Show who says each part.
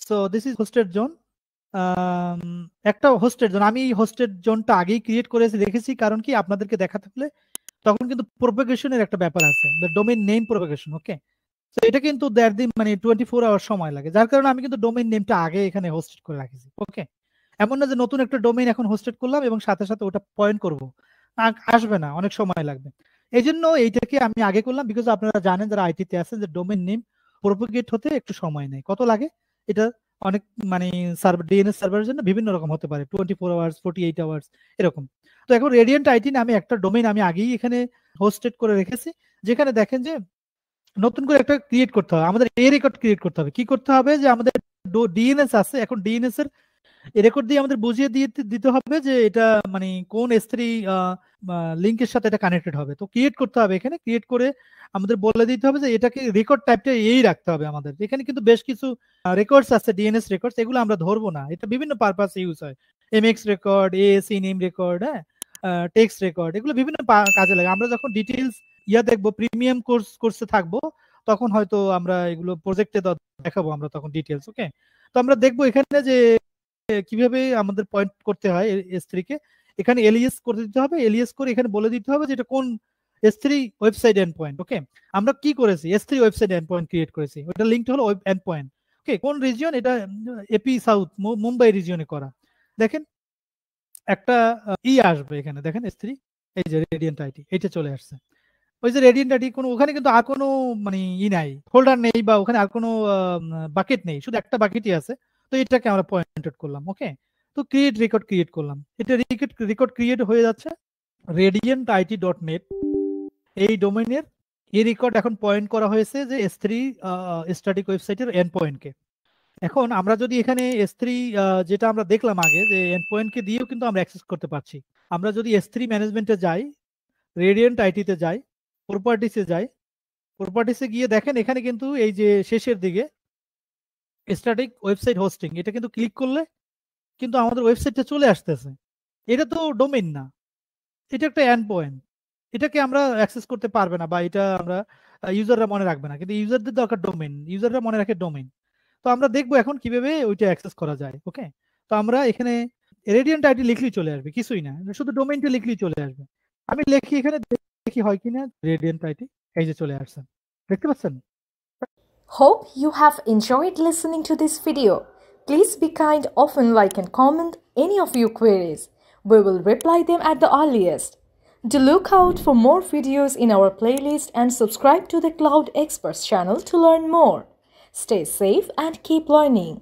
Speaker 1: So this is hosted zone. একটা hosted zone, আমি hosted জোনটা আগেই ক্রিয়েট করেছি রেখেছি, কারণ কি আপনাদেরকে দেখাতে হলে তখন কিন্তু প্রোপাগেশনের একটা ব্যাপার আছে, ডোমেইন নেম প্রোপাগেশন। ওকে, তো এটা কিন্তু দেড় দিন মানে 24 আওয়ার সময় লাগে, যার কারণে আমি কিন্তু ডোমেইন নেমটা আগে এখানে হোস্টেড করে রাখেছি। ওকে, এমন না যে নতুন একটা ডোমেইন এখন হোস্টেড করলাম এবং সাথে সাথে ওটা পয়েন্ট করব, আসবে না, অনেক সময় লাগবে। এই জন্য এইটাকে আমি আগে করলাম, বিকজ আপনারা জানেন যারা আইটিতে আছেন যে ডোমেইন নেম প্রোপাগেট হতে একটু সময় নেয়। কত লাগে এটা? অনেক মানে সার্ভার, ডিএনএস সার্ভারের জন্য বিভিন্ন রকম হতে পারে, 24 আওয়ার্স, 48 আওয়ার্স এরকম। তো এখন রেডিয়েন্ট আইটি নামে একটা ডোমেইন আমি আগেই এখানে হোস্টেড করে রেখেছি, যেখানে দেখেন যে নতুন করে একটা ক্রিয়েট করতে হবে, আমাদের এ রেকর্ড ক্রিয়েট করতে হবে। কি করতে হবে যে আমাদের ডিএনএস আছে, এখন ডিএনএস এর এই রেকর্ড দিয়ে আমাদের বুঝিয়ে দিয়ে দিতে হবে যে এটা মানে কোন S3 লিঙ্কের সাথে এটা কানেক্টেড হবে। তো ক্রিয়েট করতে হবে, এখানে ক্রিয়েট করে আমাদের বলে দিতে হবে যে এটাকে রেকর্ড টাইপটা এই রাখতে হবে আমাদের। এখানে কিন্তু বেশ কিছু রেকর্ডস আছে, ডিএনএস রেকর্ডস, এগুলো আমরা ধরবো না, এটা বিভিন্ন পারপাস ইউজ হয়। MX record, AAC name record, হ্যাঁ, টেক্সট রেকর্ড, এগুলো বিভিন্ন কাজে লাগে। আমরা যখন ডিটেইলস দেখবো, প্রিমিয়াম কোর্সে থাকবো, তখন হয়তো আমরা এগুলো প্রজেক্টে দেখাবো আমরা তখন ডিটেইলস। ওকে, তো আমরা দেখবো এখানে যে কিভাবে আমাদের পয়েন্ট করতে হয় S3 কে। এখানে এলিএস করে দিতে হবে, এলিএস করে এখানে বলে দিতে হবে যে এটা কোন S3 ওয়েবসাইট এন্ড পয়েন্ট। ওকে, আমরা কি করেছি, S3 website end point create করেছি, ওটা লিঙ্কটা হলো এন্ড পয়েন্ট। ওকে, কোন রিজিয়ন এটা? এপি সাউথ, মুম্বাই রিজিয়নে করা। দেখেন একটা আসবে এখানে, দেখেন S3, এই যে রেডিয়েন্ট আইটি, এইটা চলে আসছে। ওই যে রেডিয়েন্ট আইটি কোনো, ওখানে কিন্তু আর কোনো মানে নাই, ফোল্ডার নেই, বা ওখানে আর কোনো বাকেট নেই, শুধু একটা বাকেটই আছে। তো এটাকে আমরা পয়েন্ট করলাম। ওকে, তো ক্রিয়েট রেকর্ড ক্রিয়েট করলাম, এটা রেকর্ড ক্রিয়েট হয়ে যাচ্ছে। radiantit.net এই ডোমেইনের এই রেকর্ড এখন পয়েন্ট করা হয়েছে যে S3 স্ট্যাটিক ওয়েবসাইটের এন্ড পয়েন্টকে। এখন আমরা যদি এখানে S3 যেটা আমরা দেখলাম আগে, যে এন্ড পয়েন্টকে দিয়েও কিন্তু আমরা অ্যাক্সেস করতে পারছি। আমরা যদি S3 ম্যানেজমেন্টে যাই, রেডিয়েন্ট আইটিতে যাই, প্রপার্টিসে যাই, প্রপার্টিসে গিয়ে দেখেন এখানে কিন্তু এই যে শেষের দিকে স্ট্যাটিক ওয়েবসাইট হোস্টিং, এটা কিন্তু ক্লিক করলে কিন্তু আমাদের ওয়েবসাইটটা চলে আসতেছে। এটা তো ডোমেইন না, এটা একটা এন্ড পয়েন্ট, এটাকে আমরা অ্যাক্সেস করতে পারবে না, বা এটা আমরা ইউজাররা মনে রাখবে না, কিন্তু ইউজারদের দরকার ডোমেইন, ইউজাররা মনে রাখে ডোমেইন। তো আমরা দেখবো এখন কিভাবে ওইটা অ্যাক্সেস করা যায়। ওকে, তো আমরা এখানে রেডিয়েন্ট আইডি লিখলেই চলে আসবে, কিছুই না, শুধু ডোমেইনটা লিখলেই চলে আসবে। আমি লিখি এখানে, দেখি হয় কিনা, রেডিয়েন্ট আইডি, এই যে চলে আসছে, দেখতে পাচ্ছেন?
Speaker 2: Hope you have enjoyed listening to this video. Please be kind, often like and comment any of your queries. We will reply them at the earliest. Do look out for more videos in our playlist and subscribe to the Cloud Experts channel to learn more. Stay safe and keep learning.